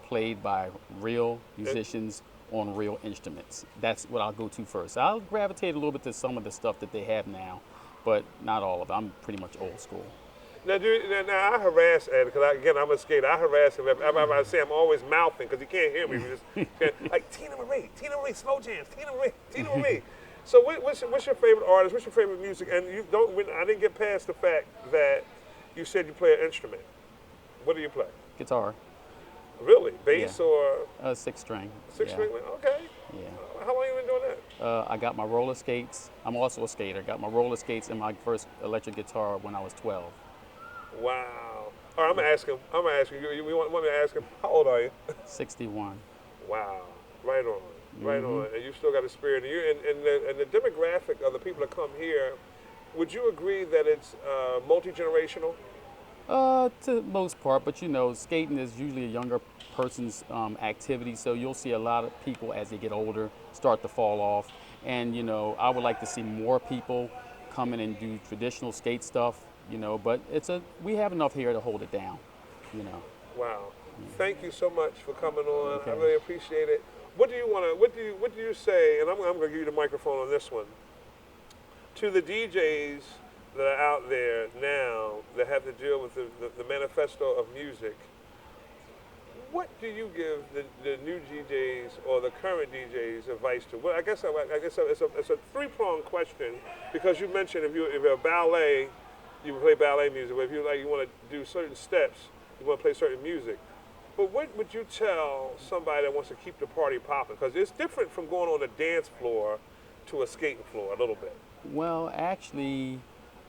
played by real musicians on real instruments. That's what I'll go to first. I'll gravitate a little bit to some of the stuff that they have now, but not all of it. I'm pretty much old school. Now, I harass Ed because I'm a skater. I harass him. I say I'm always mouthing because he can't hear me. Like Tina Marie, slow jams, Tina Marie. So what's your favorite artist? What's your favorite music? And I didn't get past the fact that you said you play an instrument. What do you play? Guitar. Really? Bass or? 6-string. 6-string? Okay. Yeah. How long have you been doing that? I got my roller skates. I'm also a skater. Got my roller skates and my first electric guitar when I was 12. Wow. All right, I'm gonna ask him. You want me to ask him? How old are you? 61. Wow. Right on. Right on. And you still got a spirit. And the demographic of the people that come here, would you agree that it's multi-generational? To most part, but skating is usually a younger person's activity, so you'll see a lot of people as they get older start to fall off. And I would like to see more people come in and do traditional skate stuff. But we have enough here to hold it down. Wow. Thank you so much for coming on. I really appreciate it. What do you say? And I'm going to give you the microphone on this one. To the DJs that are out there now that have to deal with the manifesto of music, what do you give the new DJs or the current DJs advice to? Well, I guess it's a three-pronged question because you mentioned if you're a ballet, you play ballet music. But if you want to do certain steps, you want to play certain music. But what would you tell somebody that wants to keep the party popping? Because it's different from going on a dance floor to a skating floor a little bit. Well, actually,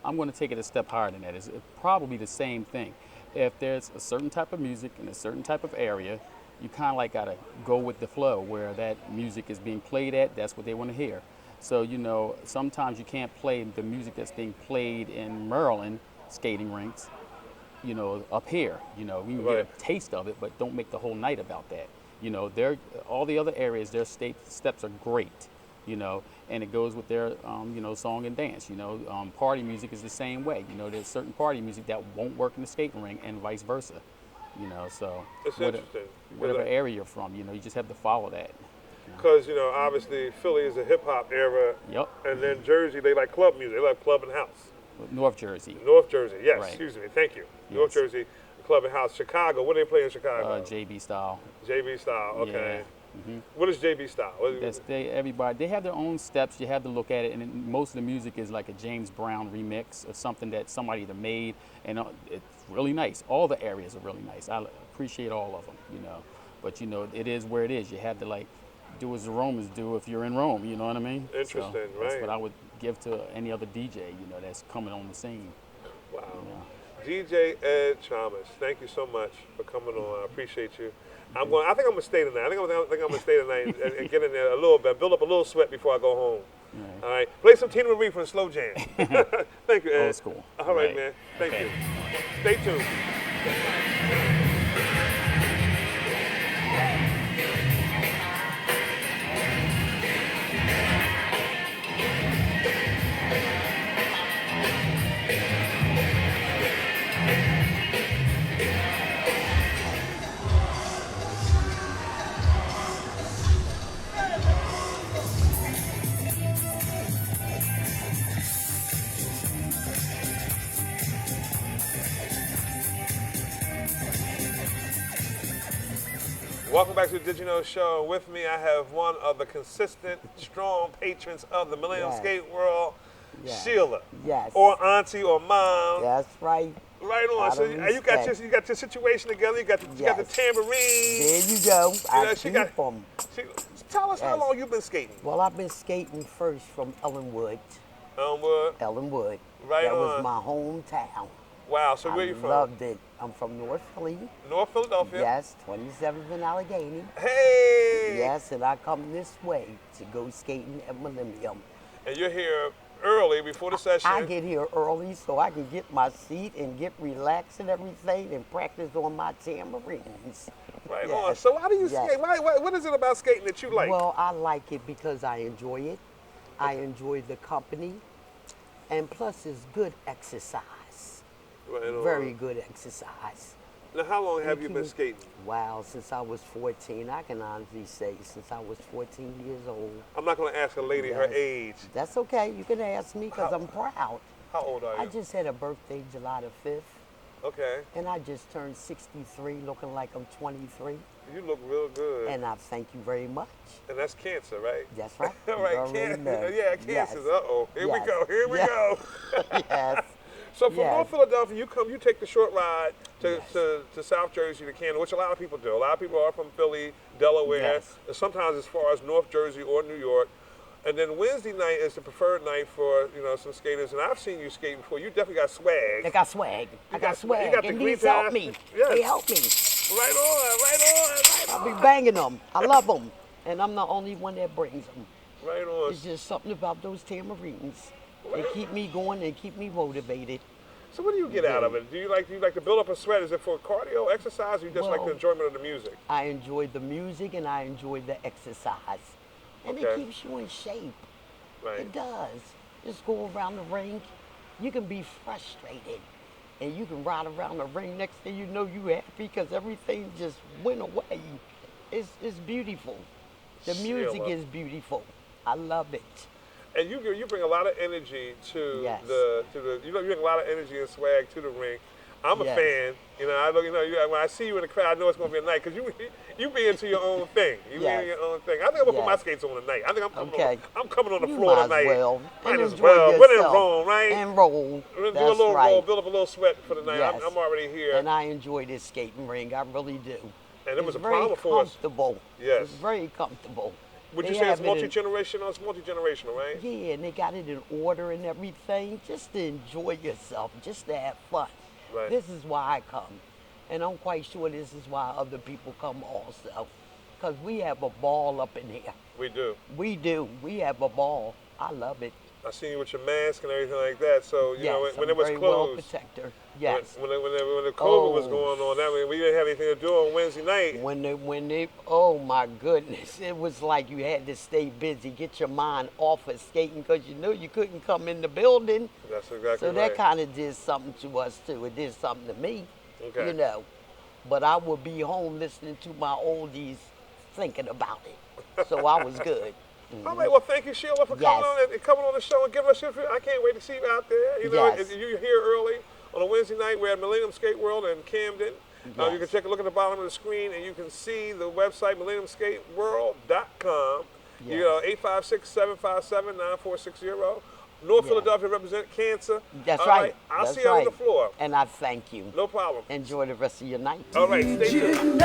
I'm going to take it a step higher than that. It's probably the same thing. If there's a certain type of music in a certain type of area, you kind of like got to go with the flow where that music is being played at. That's what they want to hear. So, sometimes you can't play the music that's being played in Maryland skating rinks, up here. We can get a taste of it, but don't make the whole night about that. All the other areas, their steps are great, and it goes with their, song and dance. Party music is the same way. There's certain party music that won't work in the skating ring and vice versa. So it's interesting. Whatever area you're from, you just have to follow that. Because, obviously Philly is a hip-hop era. Yep. And then Jersey, they like club music. They like club and house. North Jersey. North Jersey, yes. Right. Excuse me. Thank you. Yes. North Jersey, club and house. Chicago, what do they play in Chicago? JB style. JB style, okay. What is JB style? They have their own steps. You have to look at it, and most of the music is like a James Brown remix or something that somebody either made, and it's really nice. All the areas are really nice. I appreciate all of them, But it is where it is. You have to do as the Romans do if you're in Rome. You know what I mean? Interesting, right? That's what I would give to any other DJ, that's coming on the scene. Wow. DJ Ed Chalmers, thank you so much for coming on. I appreciate you. I think I'm gonna stay tonight. I think I'm gonna stay tonight and get in there a little bit, build up a little sweat before I go home. All right. Play some Tina Marie for the slow jam. Thank you, Ed. Old school. All right, man. Thank you. Stay tuned. Welcome back to the Did You Know Show. With me, I have one of the consistent, strong patrons of the Millennium Skate World, Sheila. Yes. Or auntie or mom. That's right. Right on. So you got your situation together. You got the tambourine. There you go. Tell us how long you've been skating. Well, I've been skating first from Ellenwood. Ellenwood. Right that on. was my hometown. Wow. So where you from? I loved it. I'm from North Philly. North Philadelphia. Yes, 27th and Allegheny. Hey. Yes, and I come this way to go skating at Millennium. And you're here early before the session. I get here early so I can get my seat and get relaxed and everything and practice on my tambourines. Right on. So why do you skate? What is it about skating that you like? Well, I like it because I enjoy it. I enjoy the company. And plus it's good exercise. Right on. Very good exercise. Now, how long have you been skating? Wow, since I was 14. I can honestly say since I was 14 years old. I'm not going to ask a lady her age. That's okay. You can ask me because I'm proud. How old are you? I just had a birthday July the 5th. Okay. And I just turned 63, looking like I'm 23. You look real good. And I thank you very much. And that's cancer, right? That's right. Right, cancer. Yeah, cancer. Yes. Uh-oh. Here we go. Here we go. Yes. So from North Philadelphia, you take the short ride to South Jersey to Camden, which a lot of people do. A lot of people are from Philly, Delaware, and sometimes as far as North Jersey or New York. And then Wednesday night is the preferred night for some skaters. And I've seen you skating before. You definitely got swag. I got swag. I got swag. You got the and green these help me. Yes. They help me. Right on. I'll be banging them. I love them. And I'm the only one that brings them. Right on. It's just something about those tambourines. They keep me going and keep me motivated. So what do you get out of it? Do you like to build up a sweat? Is it for cardio, exercise, or you just like the enjoyment of the music? I enjoy the music and I enjoy the exercise. And it keeps you in shape. Right. It does. Just go around the ring. You can be frustrated. And you can ride around the ring. Next thing you know, you happy because everything just went away. It's beautiful. The music is beautiful. I love it. And you bring a lot of energy to you bring a lot of energy and swag to the ring. I'm a fan. When I see you in the crowd, I know it's gonna be a night because you be into your own thing. You be into your own thing. I think I'm gonna put my skates on tonight. I think I'm coming on the floor tonight. Might as well. When in Rome, right? And roll. Do a little roll, build up a little sweat for the night. Yes. I'm already here. And I enjoy this skating ring. I really do. And it was a very problem for us. comfortable. Yes. It's very comfortable. Would you say it's multi-generational? It's multi-generational, right? Yeah, and they got it in order and everything, just to enjoy yourself, just to have fun. Right. This is why I come. And I'm quite sure this is why other people come also. Because we have a ball up in here. We do. We do. We have a ball. I love it. I seen you with your mask and everything like that. So, you know, when it was very closed. well protector. Yes. When the COVID was going on, that mean we didn't have anything to do on Wednesday night. When they, oh my goodness, it was like you had to stay busy, get your mind off of skating because you knew you couldn't come in the building. That's exactly right. So that kind of did something to us too. It did something to me, you know. But I would be home listening to my oldies, thinking about it. So I was good. All right, well, thank you, Sheila, for coming on the show and giving us your feedback. I can't wait to see you out there. You know, you're here early on a Wednesday night. We're at Millennium Skate World in Camden. You Yes. can take a look at the bottom of the screen, and you can see the website, millenniumskateworld.com. You know, 856-757-9460. North Yeah. Philadelphia represent cancer. That's All right. I'll That's see you on right. the floor. And I thank you. No problem. Enjoy the rest of your night. All right, stay tuned.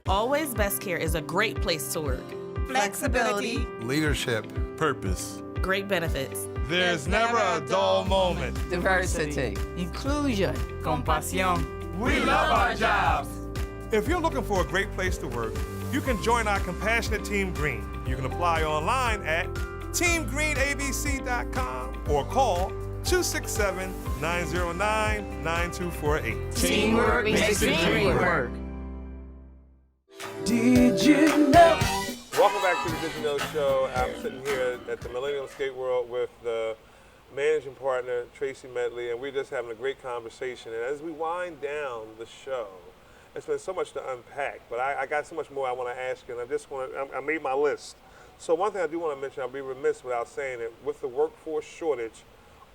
Always Best Care is a great place to work. Flexibility. Leadership. Purpose. Great benefits. There's never a dull moment. Diversity. Inclusion. Compasión. We love our jobs. If you're looking for a great place to work, you can join our compassionate Team Green. You can apply online at teamgreenabc.com or call 267-909-9248. Teamwork makes the dream work. Did you know? Welcome back to the Did You Know Show. I'm sitting here at the Millennium Skate World with the managing partner, Tracy Medley, and we're just having a great conversation. And as we wind down the show, it's been so much to unpack, but I got so much more I want to ask you, and I made my list. So one thing I do want to mention, I'll be remiss without saying it, with the workforce shortage,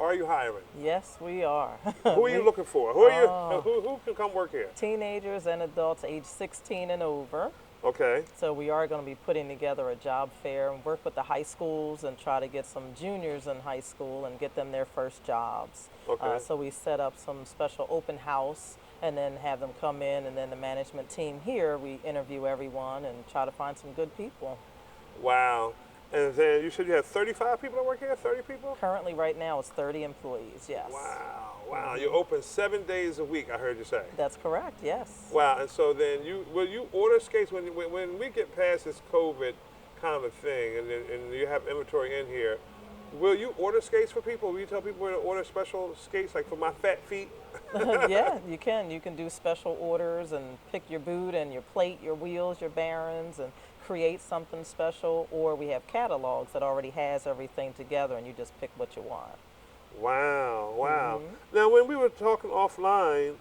are you hiring? Yes, we are. Who are you looking for? Who are you? Who can come work here? Teenagers and adults age 16 and over. Okay. So we are going to be putting together a job fair and work with the high schools and try to get some juniors in high school and get them their first jobs. Okay. So we set up some special open house and then have them come in, and then the management team here, we interview everyone and try to find some good people. Wow. And then you said you had 35 people that work here? 30 people? Currently, right now, it's 30 employees, yes. Wow. Wow. You're open 7 days a week, I heard you say. That's correct, yes. Wow. And so then will you order skates when we get past this COVID kind of thing and you have inventory in here? Will you order skates for people? Will you tell people where to order special skates, like for my fat feet? Yeah, you can. You can do special orders and pick your boot and your plate, your wheels, your bearings, and create something special. Or we have catalogs that already has everything together, and you just pick what you want. Wow, wow. Now, when we were talking offline,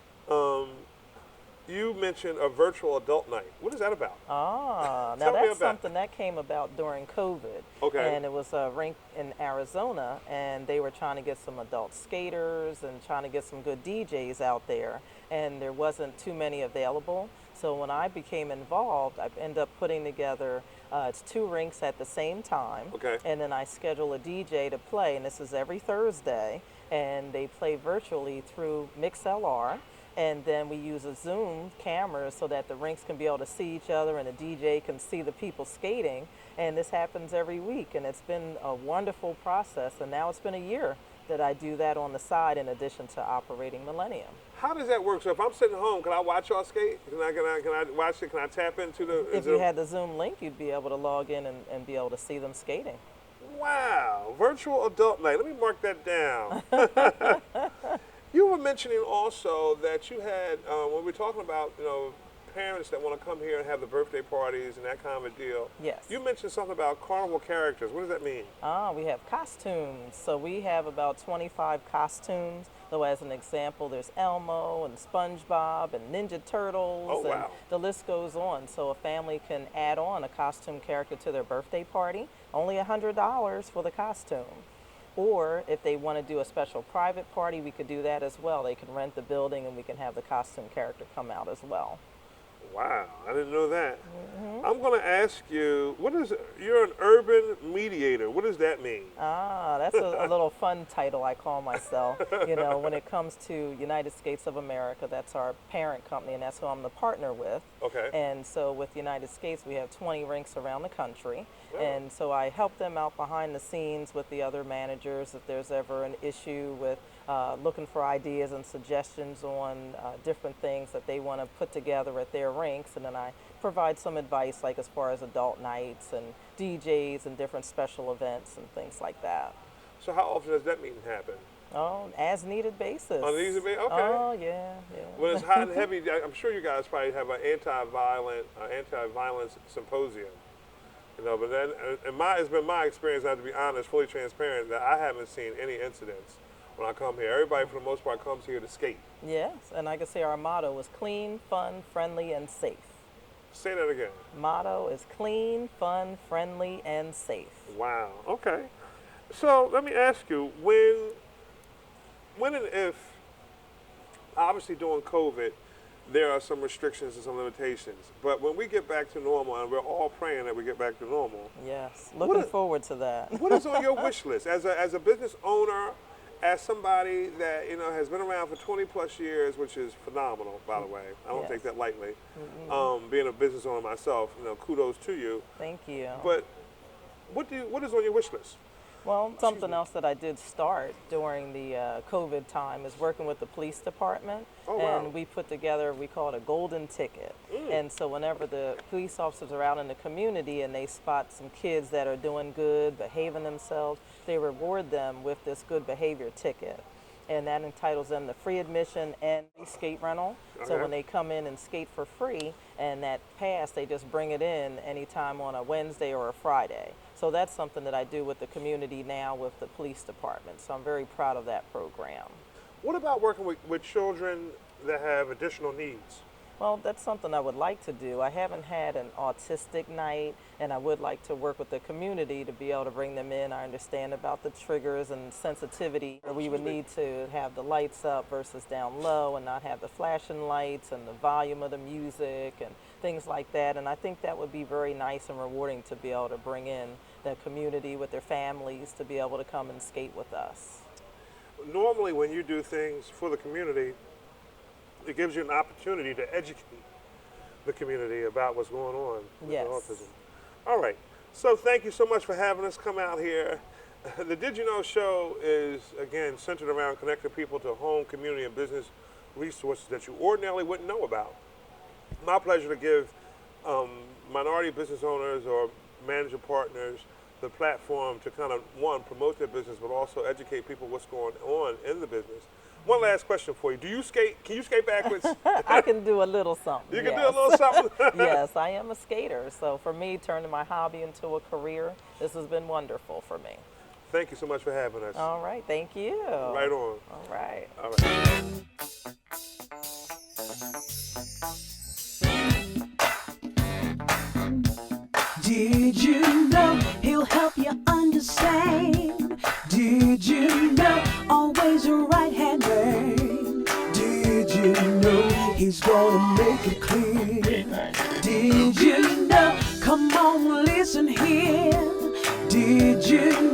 you mentioned a virtual adult night. What is that about? Ah, Tell now me that's about something that came about during COVID. Okay. And it was a rink in Arizona, and they were trying to get some adult skaters and trying to get some good DJs out there, and there wasn't too many available. So when I became involved, I ended up putting together, it's 2 rinks at the same time. Okay. And then I schedule a DJ to play, and this is every Thursday, and they play virtually through MixLR. And then we use a Zoom camera so that the rinks can be able to see each other and the DJ can see the people skating. And this happens every week, and it's been a wonderful process. And now it's been a year that I do that on the side in addition to operating Millennium. How does that work? So if I'm sitting home, can I watch y'all skate? Can I watch it? Can I tap into the? If you had the Zoom link, you'd be able to log in and be able to see them skating. Wow, virtual adult night. Let me mark that down. You were mentioning also that you had, when we're talking about, parents that want to come here and have the birthday parties and that kind of a deal. Yes. You mentioned something about carnival characters. What does that mean? We have costumes. So we have about 25 costumes. So as an example, there's Elmo and SpongeBob and Ninja Turtles. Oh, wow. And the list goes on. So a family can add on a costume character to their birthday party. Only $100 for the costume. Or if they want to do a special private party, we could do that as well. They can rent the building and we can have the costume character come out as well. Wow, I didn't know that. I'm going to ask you, you're an urban mediator. What does that mean? That's a little fun title I call myself. When it comes to United Skates of America, that's our parent company, and that's who I'm the partner with. Okay. And so with United Skates, we have 20 rinks around the country. Wow. And so I help them out behind the scenes with the other managers if there's ever an issue with looking for ideas and suggestions on different things that they want to put together at their rinks. And then I provide some advice, like as far as adult nights and DJs and different special events and things like that. So how often does that meeting happen? Oh, as needed basis. On these basis? Okay. Oh, yeah. When it's hot and heavy, I'm sure you guys probably have an anti-violence symposium. But then it's been my experience, I have to be honest, fully transparent, that I haven't seen any incidents when I come here. Everybody, for the most part, comes here to skate. Yes, and I can say our motto is clean, fun, friendly, and safe. Say that again. Motto is clean, fun, friendly, and safe. Wow, okay. So let me ask you, when and if obviously during COVID, there are some restrictions and some limitations. But when we get back to normal, and we're all praying that we get back to normal. Yes, looking forward to that. What is on your wish list as a business owner, as somebody that has been around for 20 plus years, which is phenomenal, by the way. I don't take that lightly. Being a business owner myself, kudos to you. Thank you. But what is on your wish list? Well, something else that I did start during the COVID time is working with the police department. Oh, wow. And we put together, we call it a golden ticket. And so whenever the police officers are out in the community and they spot some kids that are doing good, behaving themselves, they reward them with this good behavior ticket. And that entitles them to free admission and skate rental. So when they come in and skate for free, and that pass, they just bring it in anytime on a Wednesday or a Friday. So that's something that I do with the community now with the police department. So I'm very proud of that program. What about working with children that have additional needs? Well, that's something I would like to do. I haven't had an autistic night, and I would like to work with the community to be able to bring them in. I understand about the triggers and sensitivity. We would need to have the lights up versus down low and not have the flashing lights and the volume of the music and things like that. And I think that would be very nice and rewarding to be able to bring in the community with their families to be able to come and skate with us. Normally when you do things for the community, it gives you an opportunity to educate the community about what's going on with autism. All right. So thank you so much for having us come out here. The Did You Know show is, again, centered around connecting people to home, community, and business resources that you ordinarily wouldn't know about. My pleasure to give minority business owners or manager partners the platform to kind of, one, promote their business, but also educate people what's going on in the business. One last question for you. Do you skate? Can you skate backwards? I can do a little something. You can do a little something? Yes, I am a skater. So for me, turning my hobby into a career, this has been wonderful for me. Thank you so much for having us. All right. Thank you. Right on. All right. All right. Did you know he'll help you understand? Did you know always a right-hand man? Did you know he's gonna make it clear? Did you know? Come on, listen here. Did you